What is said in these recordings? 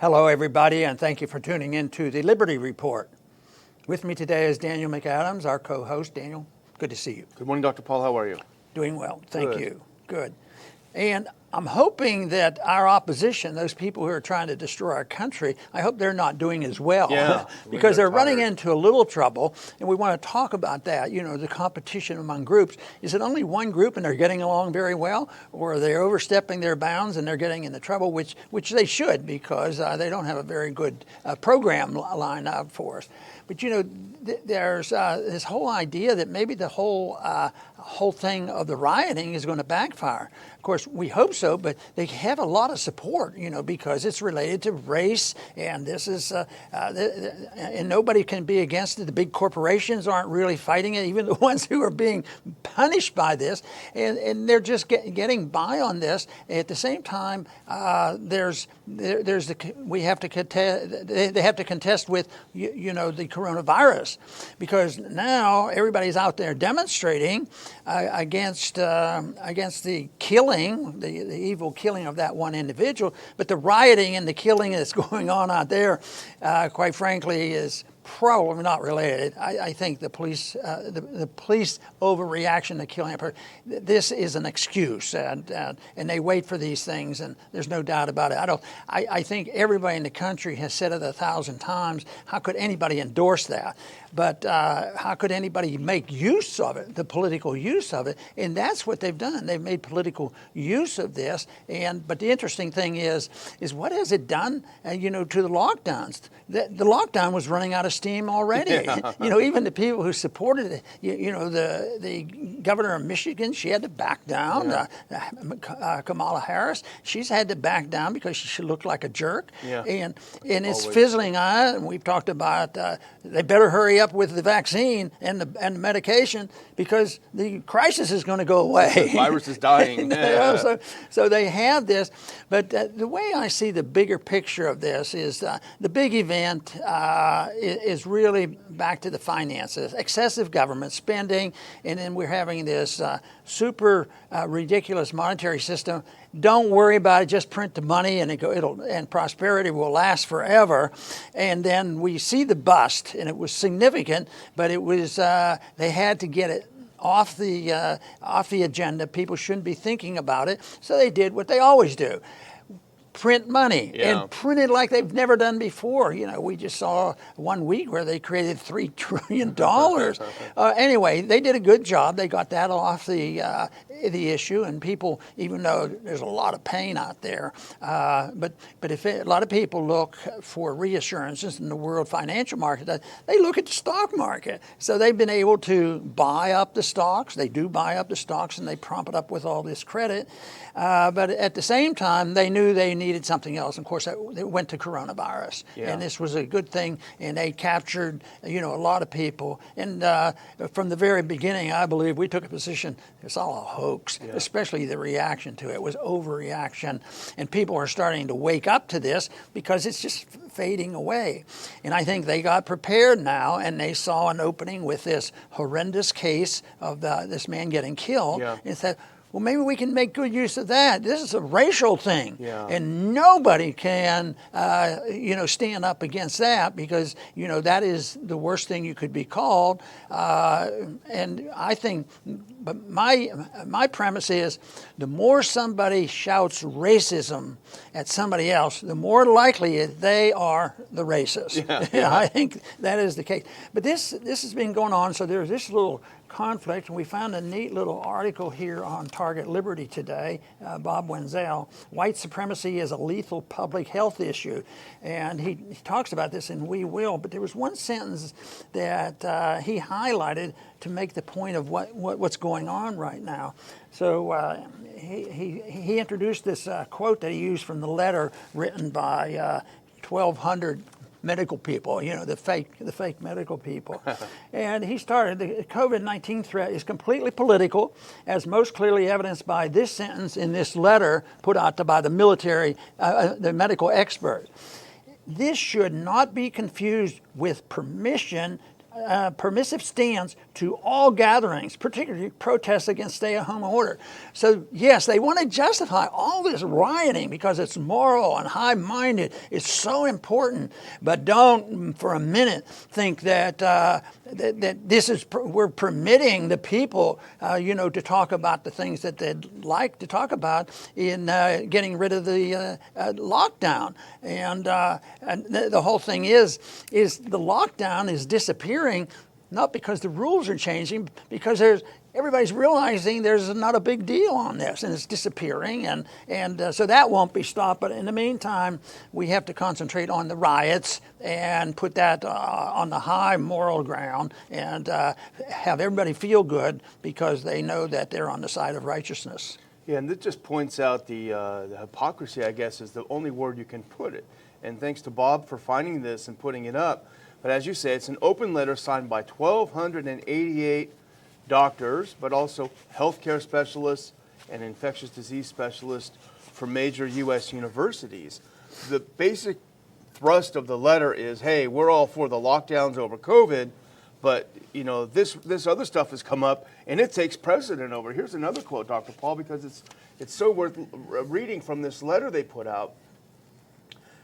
Hello, everybody, and thank you for tuning in to the Liberty Report. With me today is Daniel McAdams, our co-host. Daniel, good to see you. Good morning, Dr. Paul. How are you? Doing well, thank you. Good. And I'm hoping that our opposition, those people who are trying to destroy our country, I hope they're not doing as well. Yeah, because they're running into a little trouble, and we want to talk about that. You know, the competition among groups. Is it only one group and they're getting along very well, or are they overstepping their bounds and they're getting into trouble, which they should, because they don't have a very good program lined up for us. But you know, there's this whole idea that maybe the whole thing of the rioting is going to backfire. Of course, we hope so, but they have a lot of support, you know, because it's related to race, and this is, and nobody can be against it. The big corporations aren't really fighting it, even the ones who are being punished by this, and they're just getting by on this. At the same time, we have to contest. They have to contest with you know, the coronavirus, because now everybody's out there demonstrating against the killing, the evil killing of that one individual. But the rioting and the killing that's going on out there, quite frankly, is probably not related. I think the police overreaction to killing a person, this is an excuse, and they wait for these things, and there's no doubt about it. I think everybody in the country has said it 1,000 times. How could anybody endorse that? But how could anybody make use of it, the political use of it? And that's what they've done. They've made political use of this. But the interesting thing is what has it done? You know, to the lockdowns. The lockdown was running out of steam already. Yeah. You know, even the people who supported it. You know, the governor of Michigan, she had to back down. Yeah. Kamala Harris, she's had to back down because she looked like a jerk. Yeah. And it's fizzling out. And we've talked about they better hurry up with the vaccine and the medication, because the crisis is going to go away. The virus is dying. So they have this. But the way I see the bigger picture of this is the big event is really back to the finances, excessive government spending, and then we're having this super ridiculous monetary system. Don't worry about it. Just print the money, and and prosperity will last forever. And then we see the bust, and it was significant, but it was they had to get it off the agenda. People shouldn't be thinking about it, so they did what they always do. Print money, and print it like they've never done before. You know, we just saw 1 week where they created $3 trillion. Anyway, they did a good job. They got that off the issue, and people, even though there's a lot of pain out there, but if a lot of people look for reassurances in the world financial market, they look at the stock market. So they've been able to buy up the stocks. They do buy up the stocks, and they prop it up with all this credit. But at the same time, they knew they needed something else. And of course, they went to coronavirus, and this was a good thing. And they captured, you know, a lot of people. And from the very beginning, I believe we took a position. It's all a hoax, especially the reaction to it was overreaction. And people are starting to wake up to this because it's just fading away. And I think they got prepared now, and they saw an opening with this horrendous case of this man getting killed, and said, well, maybe we can make good use of that. This is a racial thing, and nobody can, you know, stand up against that, because you know that is the worst thing you could be called. And I think, but my premise is, the more somebody shouts racism at somebody else, the more likely they are the racist. I think that is the case. But this has been going on. So there's this little conflict, and we found a neat little article here on Target Liberty today. Bob Wenzel, white supremacy is a lethal public health issue, and he talks about this in We Will. But there was one sentence that he highlighted to make the point of what's going on right now. So he introduced this quote that he used from the letter written by 1,200 medical people, you know, the fake medical people. And he started, the COVID-19 threat is completely political, as most clearly evidenced by this sentence in this letter put out by the military, the medical expert. This should not be confused with permission permissive stance to all gatherings, particularly protests against stay-at-home order. So yes, they want to justify all this rioting because it's moral and high-minded. It's so important, but don't for a minute think that that this is we're permitting the people, to talk about the things that they'd like to talk about in getting rid of the lockdown. And the whole thing is the lockdown is disappearing, not because the rules are changing, because everybody's realizing there's not a big deal on this, and it's disappearing, and so that won't be stopped. But in the meantime, we have to concentrate on the riots and put that on the high moral ground and have everybody feel good because they know that they're on the side of righteousness. Yeah, and this just points out the hypocrisy, I guess, is the only word you can put it. And thanks to Bob for finding this and putting it up. But as you say, it's an open letter signed by 1,288 doctors, but also healthcare specialists and infectious disease specialists from major U.S. universities. The basic thrust of the letter is, hey, we're all for the lockdowns over COVID, but this other stuff has come up and it takes precedent over. Here's another quote, Dr. Paul, because it's so worth reading from this letter they put out.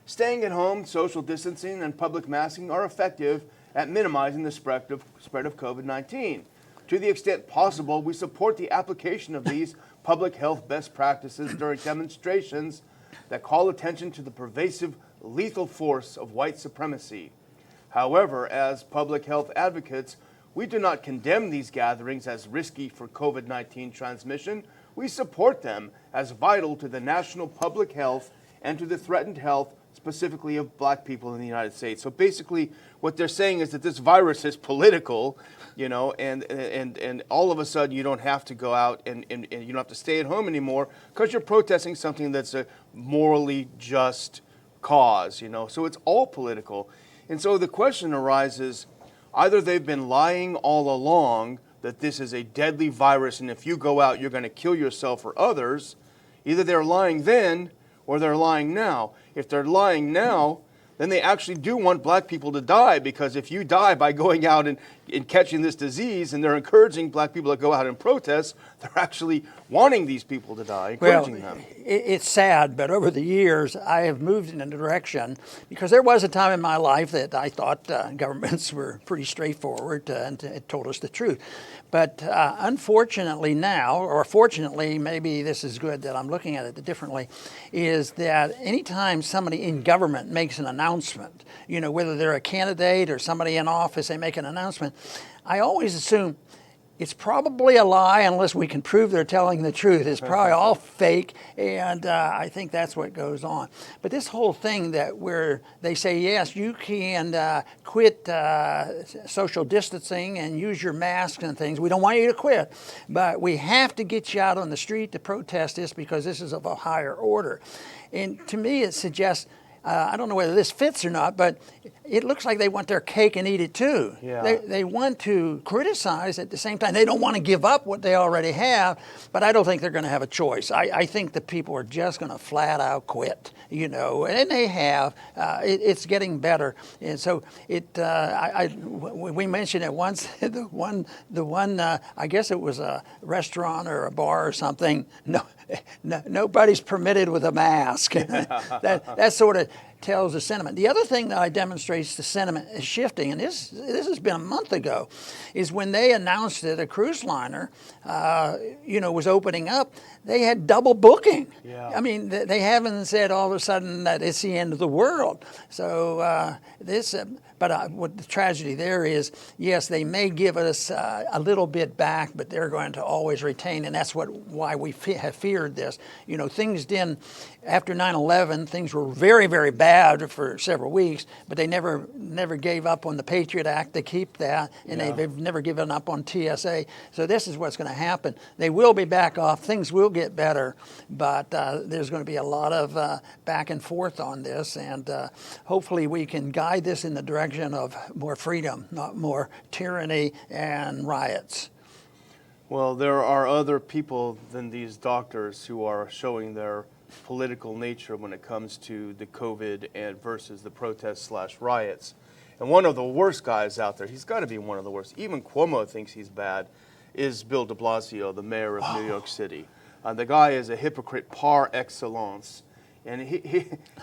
Staying at home, social distancing, and public masking are effective at minimizing the spread of COVID-19. To the extent possible, we support the application of these public health best practices during demonstrations that call attention to the pervasive lethal force of white supremacy. However, as public health advocates, we do not condemn these gatherings as risky for COVID-19 transmission. We support them as vital to the national public health and to the threatened health specifically of black people in the United States. So basically what they're saying is that this virus is political, and all of a sudden you don't have to go out and you don't have to stay at home anymore because you're protesting something that's a morally just cause, So it's all political. And so the question arises, either they've been lying all along that this is a deadly virus and if you go out you're going to kill yourself or others. Either they're lying then or they're lying now. If they're lying now, then they actually do want black people to die, because if you die by going out and catching this disease, and they're encouraging black people to go out and protest, they're actually wanting these people to die, encouraging them. It's sad, but over the years, I have moved in a direction, because there was a time in my life that I thought governments were pretty straightforward and it told us the truth. But unfortunately now, or fortunately, maybe this is good that I'm looking at it differently, is that anytime somebody in government makes an announcement, whether they're a candidate or somebody in office, they make an announcement, I always assume it's probably a lie unless we can prove they're telling the truth. It's probably all fake, and I think that's what goes on. But this whole thing that where they say, yes, you can quit social distancing and use your masks and things. We don't want you to quit, but we have to get you out on the street to protest this because this is of a higher order. And to me, it suggests, I don't know whether this fits or not, but it looks like they want their cake and eat it too. Yeah. They want to criticize at the same time. They don't want to give up what they already have, but I don't think they're going to have a choice. I think the people are just going to flat out quit, and they have. It's getting better. And so we mentioned it once, the one I guess it was a restaurant or a bar or something. No, nobody's permitted with a mask. That sort of tells the sentiment. The other thing that demonstrates the sentiment is shifting, and this has been a month ago, is when they announced that a cruise liner, was opening up, they had double booking. Yeah. I mean, they haven't said all of a sudden that it's the end of the world. So but what the tragedy there is, yes, they may give us a little bit back, but they're going to always retain, and that's why we have feared this. Things didn't, after 9/11, things were very, very bad for several weeks, but they never gave up on the Patriot Act to keep that, and they've never given up on TSA. So this is what's going to happen. They will be back off. Things will get better, but there's going to be a lot of back and forth on this, and hopefully we can guide this in the direction of more freedom, not more tyranny and riots. Well, there are other people than these doctors who are showing their political nature when it comes to the COVID and versus the protests/riots. And one of the worst guys out there, he's got to be one of the worst, even Cuomo thinks he's bad, is Bill de Blasio, the mayor of New York City. The guy is a hypocrite par excellence. And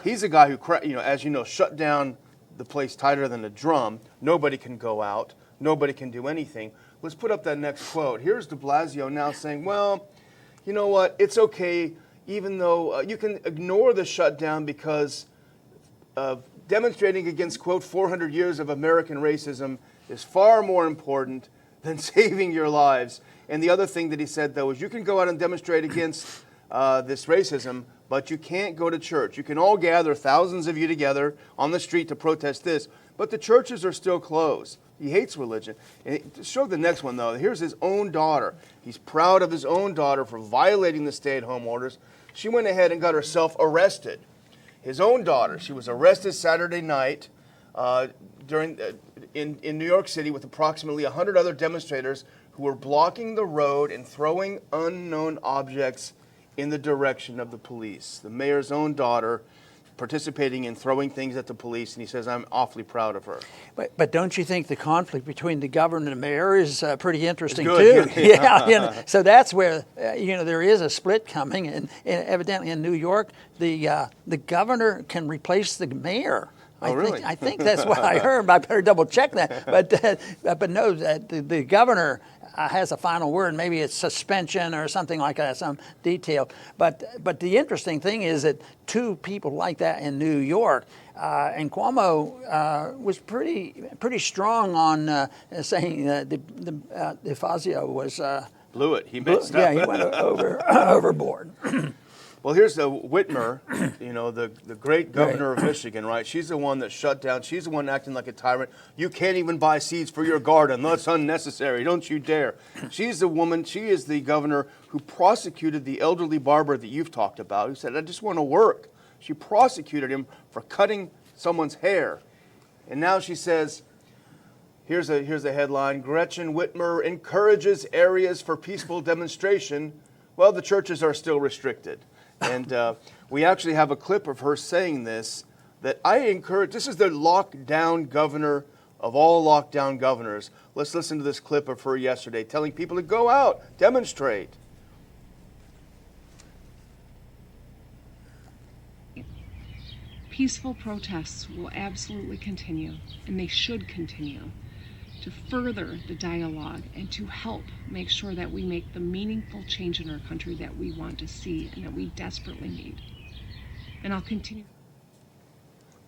he's a guy who, as you know, shut down the place tighter than a drum. Nobody can go out. Nobody can do anything. Let's put up that next quote. Here's de Blasio now saying, well, you know what, it's okay, even though you can ignore the shutdown because demonstrating against, quote, 400 years of American racism is far more important than saving your lives. And the other thing that he said, though, is you can go out and demonstrate against this racism, but you can't go to church. You can all gather, thousands of you together on the street to protest this, but the churches are still closed. He hates religion. And show the next one, though. Here's his own daughter. He's proud of his own daughter for violating the stay-at-home orders. She went ahead and got herself arrested. His own daughter, she was arrested Saturday night in New York City with approximately 100 other demonstrators who were blocking the road and throwing unknown objects in the direction of the police. The mayor's own daughter participating in throwing things at the police, and he says, I'm awfully proud of her. But don't you think the conflict between the governor and the mayor is pretty interesting good. too? Yeah. So that's where there is a split coming, and evidently in New York, the governor can replace the mayor. Really? I think that's what I heard. I better double check that. But no, that the governor has a final word. Maybe it's suspension or something like that, some detail. But the interesting thing is that two people like that in New York, and Cuomo was pretty strong on saying that de Fazio was blew it. He messed up. Yeah, he went overboard. Well, here's Whitmer, the great governor of Michigan, right? She's the one that shut down. She's the one acting like a tyrant. You can't even buy seeds for your garden. That's unnecessary. Don't you dare. She's the woman, she is the governor who prosecuted the elderly barber that you've talked about, who said, I just want to work. She prosecuted him for cutting someone's hair. And now she says, here's a headline, Gretchen Whitmer encourages areas for peaceful demonstration. Well, the churches are still restricted. And we actually have a clip of her saying this, that I encourage, this is the lockdown governor of all lockdown governors. Let's listen to this clip of her yesterday telling people to go out, demonstrate. Peaceful protests will absolutely continue, and they should continue, to further the dialogue and to help make sure that we make the meaningful change in our country that we want to see and that we desperately need. And I'll continue.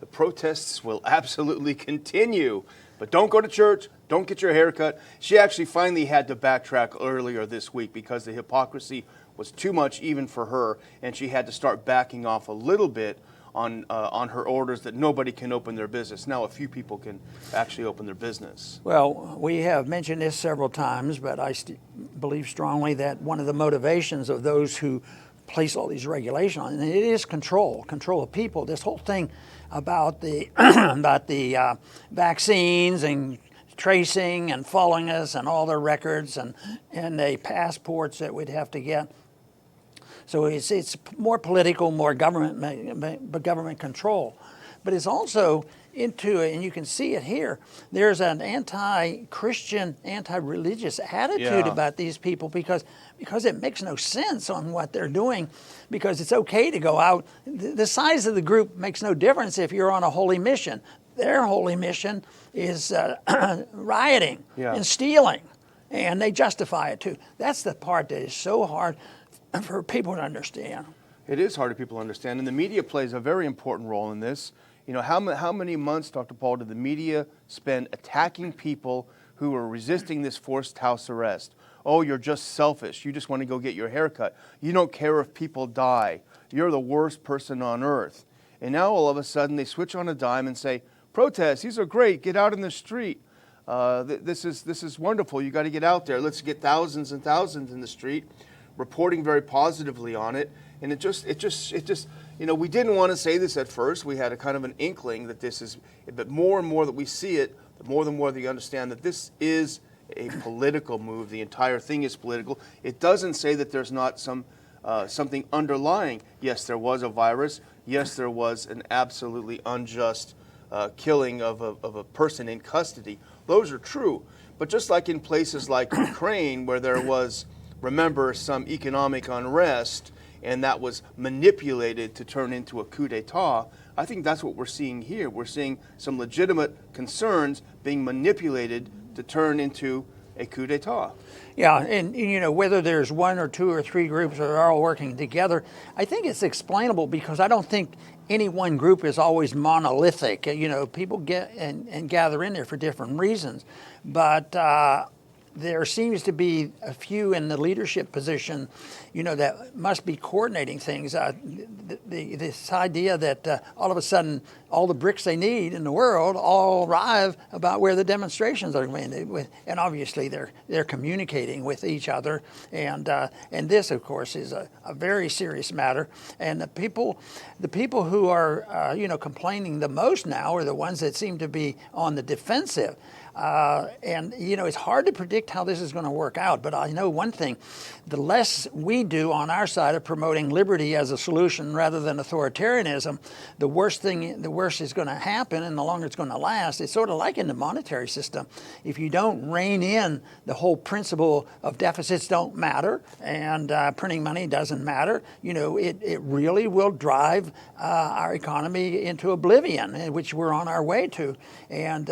The protests will absolutely continue, but don't go to church, don't get your hair cut. She actually finally had to backtrack earlier this week because the hypocrisy was too much even for her, and she had to start backing off a little bit on her orders that nobody can open their business. Now a few people can actually open their business. Well, we have mentioned this several times, but I believe strongly that one of the motivations of those who place all these regulations on, and it is control of people. This whole thing about the vaccines and tracing and following us and all their records and the passports that we'd have to get. So it's more political, more government control. But it's also into it, and you can see it here, there's an anti-Christian, anti-religious attitude about these people because it makes no sense on what they're doing, because it's okay to go out. The size of the group makes no difference if you're on a holy mission. Their holy mission is rioting and stealing, and they justify it too. That's the part that is so hard for people to understand. It is hard for people to understand, and the media plays a very important role in this. How many months, Dr. Paul, did the media spend attacking people who are resisting this forced house arrest? Oh, you're just selfish. You just want to go get your hair cut. You don't care if people die. You're the worst person on earth. And now all of a sudden they switch on a dime and say, protests, these are great. Get out in the street. This is wonderful. You got to get out there. Let's get thousands and thousands in the street, reporting very positively on it. And it just, we didn't want to say this at first. We had a kind of an inkling that this is, but more and more that we see it, the more and more that you understand that this is a political move. The entire thing is political. It doesn't say that there's not something underlying. Yes, there was a virus. Yes, there was an absolutely unjust killing of a person in custody. Those are true. But just like in places like Ukraine, where there was, remember, some economic unrest, and that was manipulated to turn into a coup d'etat, I think that's what we're seeing here. We're seeing some legitimate concerns being manipulated to turn into a coup d'etat. Yeah, and whether there's one or two or three groups that are all working together, I think it's explainable because I don't think any one group is always monolithic. People get and gather in there for different reasons, but there seems to be a few in the leadership position, that must be coordinating things. This idea that all of a sudden all the bricks they need in the world all arrive about where the demonstrations are going, and obviously they're communicating with each other, and this, of course, is a very serious matter. And the people who are complaining the most now are the ones that seem to be on the defensive. And it's hard to predict how this is going to work out, but I know one thing: the less we do on our side of promoting liberty as a solution rather than authoritarianism, the worse is going to happen, and the longer it's going to last. It's sort of like in the monetary system. If you don't rein in the whole principle of deficits don't matter and printing money doesn't matter, it really will drive our economy into oblivion, which we're on our way to. And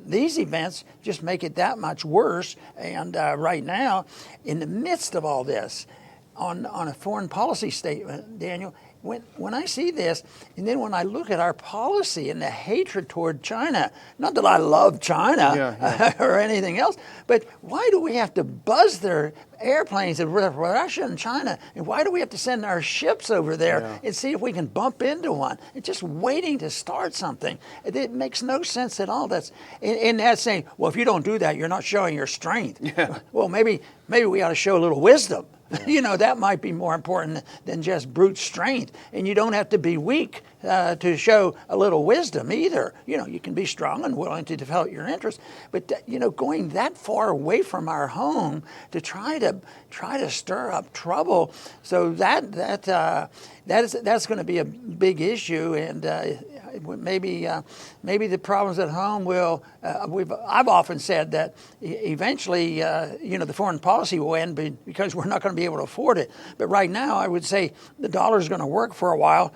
these events just make it that much worse. And right now, in the midst of all this, on a foreign policy statement, Daniel, when I see this, and then when I look at our policy and the hatred toward China, not that I love China or anything else, but why do we have to buzz their airplanes in Russia and China? And why do we have to send our ships over there and see if we can bump into one? It's just waiting to start something. It makes no sense at all. That's saying, well, if you don't do that, you're not showing your strength. Yeah. Well, maybe we ought to show a little wisdom. That might be more important than just brute strength. And you don't have to be weak to show a little wisdom either. You can be strong and willing to develop your interests. But, going that far away from our home to try to stir up trouble, so that's going to be a big issue. And maybe the problems at home will. I've often said that eventually, the foreign policy will end because we're not going to be able to afford it. But right now, I would say the dollar is going to work for a while,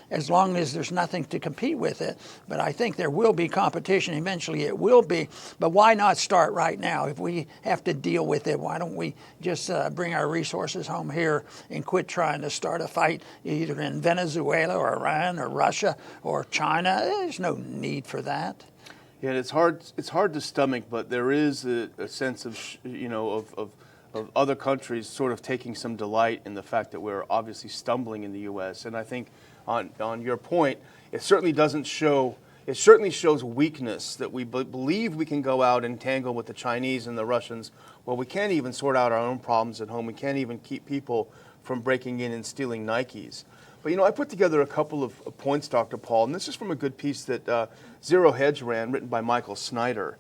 as long as there's nothing to compete with it. But I think there will be competition. Eventually, it will be. But why not start right now? If we have to deal with it, why don't we just bring our resources home here and quit trying to start a fight either in Venezuela or Iran or Russia or China? There's no need for that. Yeah, it's hard to stomach, but there is a sense of of other countries sort of taking some delight in the fact that we're obviously stumbling in the U.S. And I think on your point, it certainly doesn't show. It certainly shows weakness that we believe we can go out and tangle with the Chinese and the Russians. Well, we can't even sort out our own problems at home. We can't even keep people from breaking in and stealing Nikes. But, I put together a couple of points, Dr. Paul, and this is from a good piece that Zero Hedge ran, written by Michael Snyder.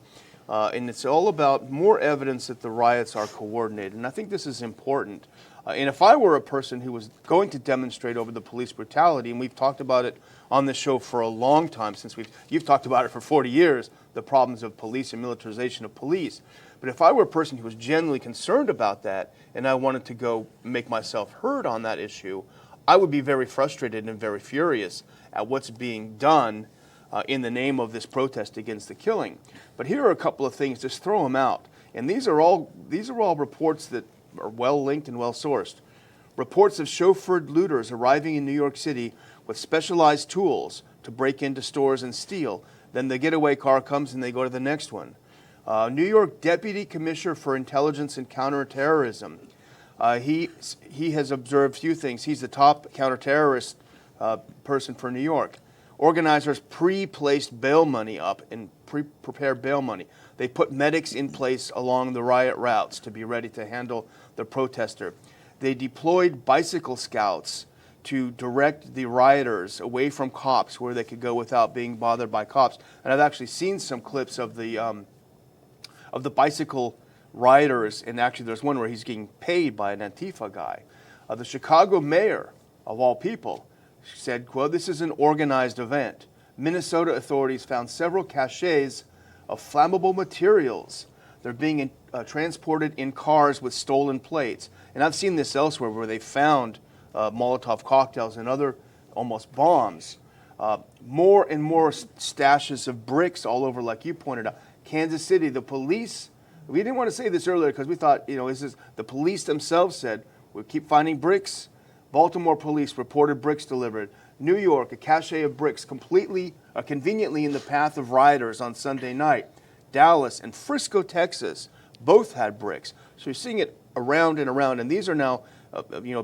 And it's all about more evidence that the riots are coordinated. And I think this is important. And if I were a person who was going to demonstrate over the police brutality, and we've talked about it on this show for a long time, you've talked about it for 40 years, the problems of police and militarization of police. But if I were a person who was genuinely concerned about that, and I wanted to go make myself heard on that issue, I would be very frustrated and very furious at what's being done in the name of this protest against the killing. But here are a couple of things, just throw them out. And these are all reports that are well linked and well sourced. Reports of chauffeured looters arriving in New York City with specialized tools to break into stores and steal. Then the getaway car comes and they go to the next one. New York Deputy Commissioner for Intelligence and Counterterrorism. He has observed few things. He's the top counterterrorist person for New York. Organizers pre-placed bail money up and prepared bail money. They put medics in place along the riot routes to be ready to handle the protester. They deployed bicycle scouts to direct the rioters away from cops where they could go without being bothered by cops. And I've actually seen some clips of the bicycle rioters, and actually there's one where he's getting paid by an Antifa guy. The Chicago mayor, of all people, said, well, this is an organized event. Minnesota authorities found several caches of flammable materials. They're being transported in cars with stolen plates. And I've seen this elsewhere where they found Molotov cocktails and other almost bombs. More and more stashes of bricks all over, like you pointed out. Kansas City, the police, we didn't want to say this earlier because we thought, the police themselves said, we keep finding bricks. Baltimore police reported bricks delivered. New York, a cache of bricks conveniently in the path of rioters on Sunday night. Dallas and Frisco, Texas, both had bricks. So you're seeing it around and around, and these are now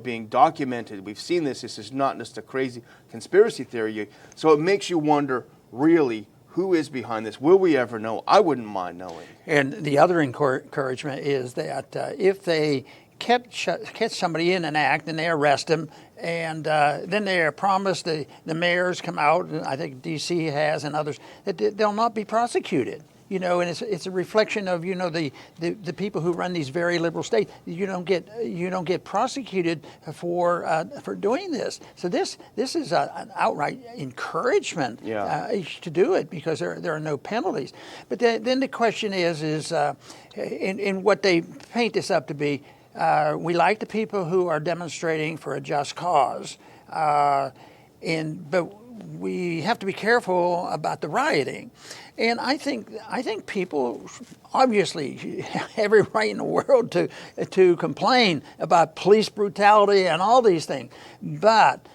being documented. We've seen this. This is not just a crazy conspiracy theory. So it makes you wonder, really, who is behind this? Will we ever know? I wouldn't mind knowing. And the other encouragement is that if they catch somebody in an act and they arrest them, and then they are promised, the mayors come out, and I think D.C. has and others, that they'll not be prosecuted. And it's a reflection of the people who run these very liberal states. You don't get prosecuted for doing this. So this is an outright encouragement to do it because there are no penalties. But then the question is in what they paint this up to be. We like the people who are demonstrating for a just cause, but we have to be careful about the rioting. And I think people obviously have every right in the world to complain about police brutality and all these things, but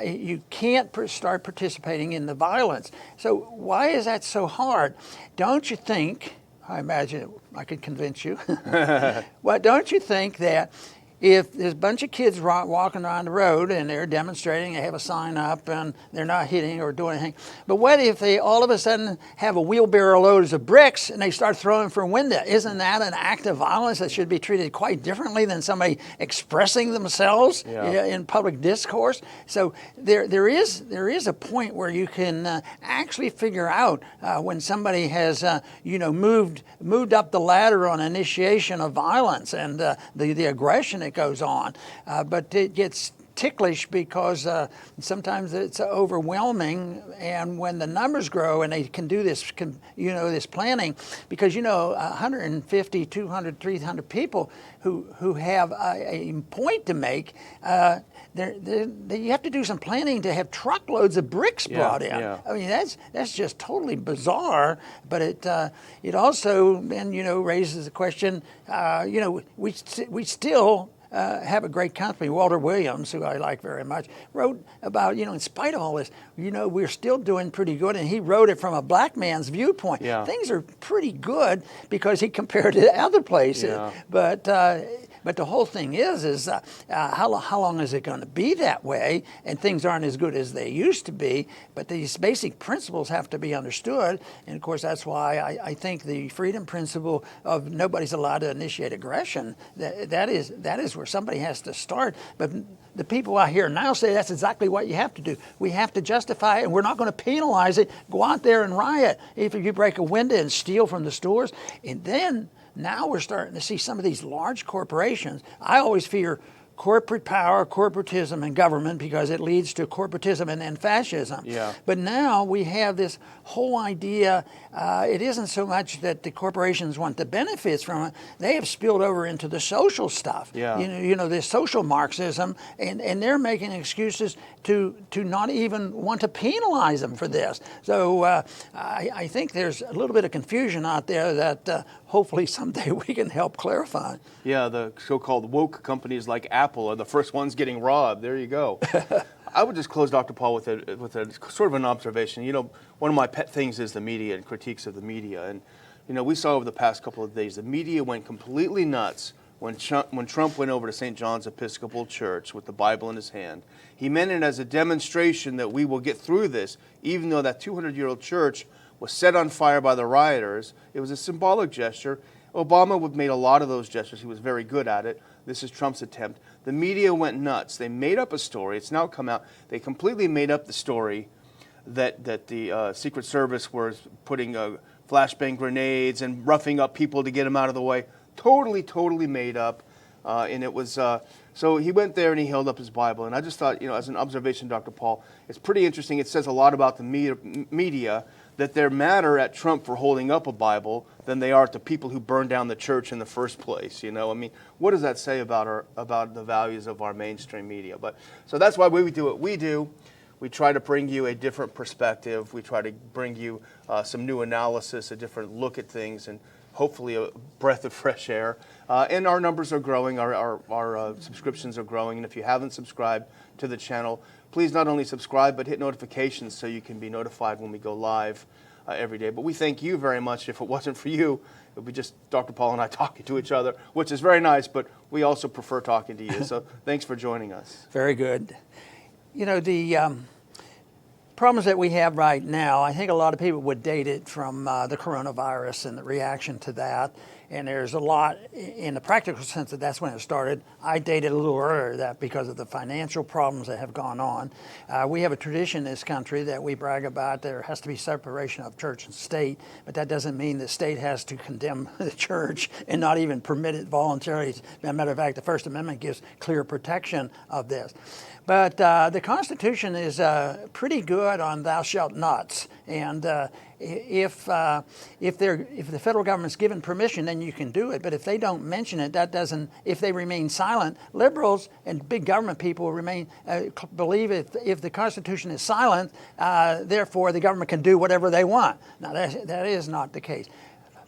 you can't start participating in the violence. So why is that so hard? Don't you think? I imagine I could convince you. Well, don't you think that if there's a bunch of kids walking around the road and they're demonstrating, they have a sign up and they're not hitting or doing anything, but what if they all of a sudden have a wheelbarrow loads of bricks and they start throwing from a window? Isn't that an act of violence that should be treated quite differently than somebody expressing themselves in public discourse? So there is a point where you can actually figure out when somebody has moved up the ladder on initiation of violence and the aggression that goes on, but it gets ticklish because sometimes it's overwhelming, and when the numbers grow and they can do this, this planning, because 150, 200, 300 people who have a point to make, you have to do some planning to have truckloads of bricks brought in. Yeah. I mean, that's just totally bizarre. But it also then raises the question. We still have a great company. Walter Williams, who I like very much, wrote about in spite of all this, we're still doing pretty good. And he wrote it from a black man's viewpoint. Yeah. Things are pretty good because he compared it to other places. Yeah. But the whole thing is how long is it going to be that way? And things aren't as good as they used to be. But these basic principles have to be understood. And of course, that's why I think the freedom principle of nobody's allowed to initiate aggression, that is where somebody has to start. But the people out here now say that's exactly what you have to do. We have to justify it, and we're not going to penalize it. Go out there and riot if you break a window and steal from the stores. And then now we're starting to see some of these large corporations. I always fear corporate power, corporatism, and government because it leads to corporatism and then fascism. Yeah. But now we have this whole idea. It isn't so much that the corporations want the benefits from it. They have spilled over into the social stuff. Yeah. This social Marxism, and they're making excuses to not even want to penalize them for this. So I think there's a little bit of confusion out there that hopefully someday we can help clarify. Yeah, the so-called woke companies like Apple are the first ones getting robbed. There you go. I would just close, Dr. Paul, with a sort of an observation. One of my pet things is the media and critiques of the media. And, we saw over the past couple of days, the media went completely nuts when Trump went over to St. John's Episcopal Church with the Bible in his hand. He meant it as a demonstration that we will get through this, even though that 200-year-old church was set on fire by the rioters. It was a symbolic gesture. Obama made a lot of those gestures. He was very good at it. This is Trump's attempt. The media went nuts. They made up a story. It's now come out. They completely made up the story that the Secret Service was putting flashbang grenades and roughing up people to get them out of the way. Totally made up. And it was So he went there and he held up his Bible. And I just thought, as an observation, Dr. Paul, it's pretty interesting. It says a lot about the media that they're madder at Trump for holding up a Bible than they are to people who burned down the church in the first place. I mean, what does that say about the values of our mainstream media? So that's why we do what we do. We try to bring you a different perspective. We try to bring you some new analysis, a different look at things, and hopefully a breath of fresh air. And our numbers are growing, our subscriptions are growing. And if you haven't subscribed to the channel, please not only subscribe, but hit notifications so you can be notified when we go live every day. But we thank you very much. If it wasn't for you, it would be just Dr. Paul and I talking to each other, which is very nice, but we also prefer talking to you. So thanks for joining us. Very good. The problems that we have right now, I think a lot of people would date it from the coronavirus and the reaction to that. And there's a lot in the practical sense that's when it started. I dated a little earlier that because of the financial problems that have gone on. We have a tradition in this country that we brag about. There has to be separation of church and state, but that doesn't mean the state has to condemn the church and not even permit it voluntarily. As a matter of fact, the First Amendment gives clear protection of this. But the Constitution is pretty good on thou shalt nots. And if the federal government's given permission, then you can do it. But if they don't mention it, if they remain silent, liberals and big government people believe if the Constitution is silent, therefore the government can do whatever they want. Now that is not the case.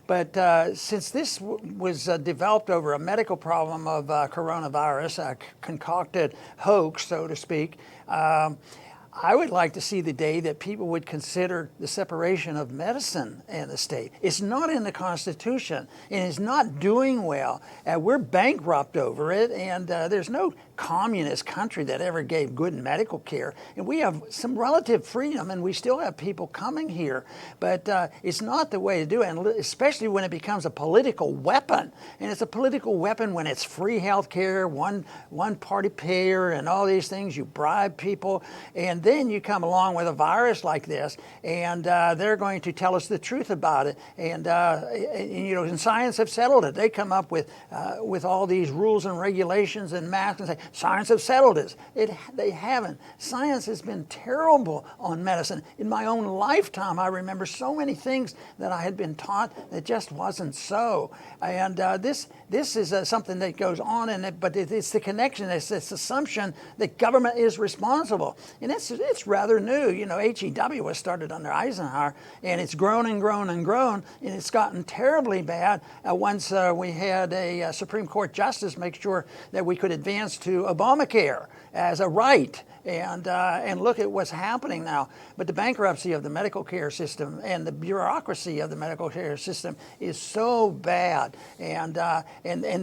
But since this was developed over a medical problem of coronavirus, a concocted hoax, so to speak, I would like to see the day that people would consider the separation of medicine and the state. It's not in the Constitution, and it's not doing well. We're bankrupt over it, and there's no communist country that ever gave good medical care. And we have some relative freedom, and we still have people coming here. But it's not the way to do it, and especially when it becomes a political weapon. And it's a political weapon when it's free health care, one-party payer, and all these things. You bribe people, and then you come along with a virus like this, and they're going to tell us the truth about it. And science have settled it. They come up with all these rules and regulations and masks and say, science have settled this. They haven't. Science has been terrible on medicine. In my own lifetime, I remember so many things that I had been taught that just wasn't so. And this is something that goes on in it, but it's the connection. It's this assumption that government is responsible. And it's rather new. HEW was started under Eisenhower, and it's grown and grown and grown, and it's gotten terribly bad once we had a Supreme Court justice make sure that we could advance to Obamacare as a right. And look at what's happening now. But the bankruptcy of the medical care system and the bureaucracy of the medical care system is so bad. And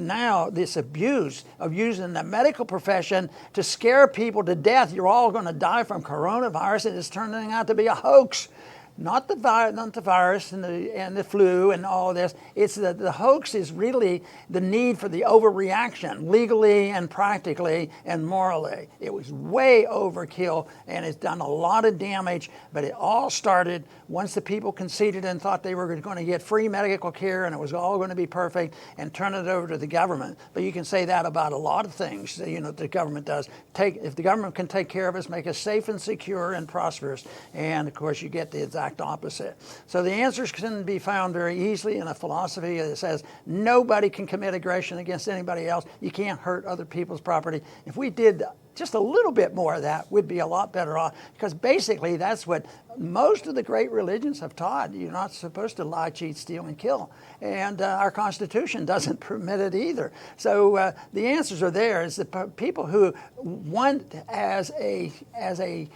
now this abuse of using the medical profession to scare people to death. You're all going to die from coronavirus, and it's turning out to be a hoax. Not the virus and the flu and all this. It's the hoax is really the need for the overreaction, legally and practically and morally. It was way overkill, and it's done a lot of damage, but it all started once the people conceded and thought they were going to get free medical care and it was all going to be perfect, and turn it over to the government. But you can say that about a lot of things, the government does. If the government can take care of us, make us safe and secure and prosperous, and of course you get the exact opposite. So the answers can be found very easily in a philosophy that says nobody can commit aggression against anybody else. You can't hurt other people's property. If we did just a little bit more of that, we'd be a lot better off, because basically that's what most of the great religions have taught. You're not supposed to lie, cheat, steal, and kill. And our Constitution doesn't permit it either. So the answers are there. It's the people who want as a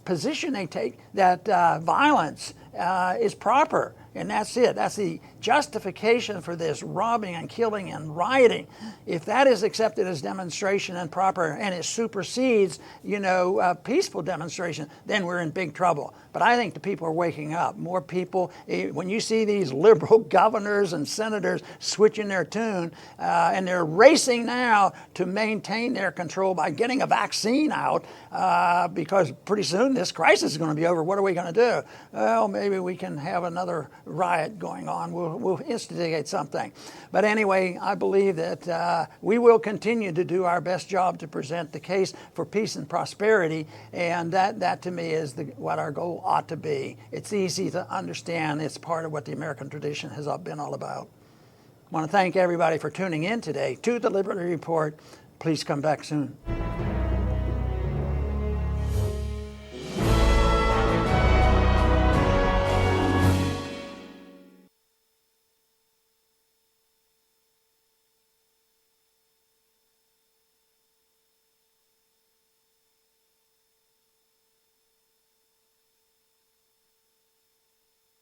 position they take that violence is proper. And that's it. That's the justification for this robbing and killing and rioting. If that is accepted as demonstration and proper, and it supersedes, peaceful demonstration, then we're in big trouble. But I think the people are waking up. More people, when you see these liberal governors and senators switching their tune, and they're racing now to maintain their control by getting a vaccine out, because pretty soon this crisis is going to be over. What are we going to do? Well, maybe we can have another riot going on. We'll instigate something. But anyway, I believe that we will continue to do our best job to present the case for peace and prosperity, and that to me is what our goal ought to be. It's easy to understand. It's part of what the American tradition has been all about. I want to thank everybody for tuning in today to the Liberty Report. Please come back soon.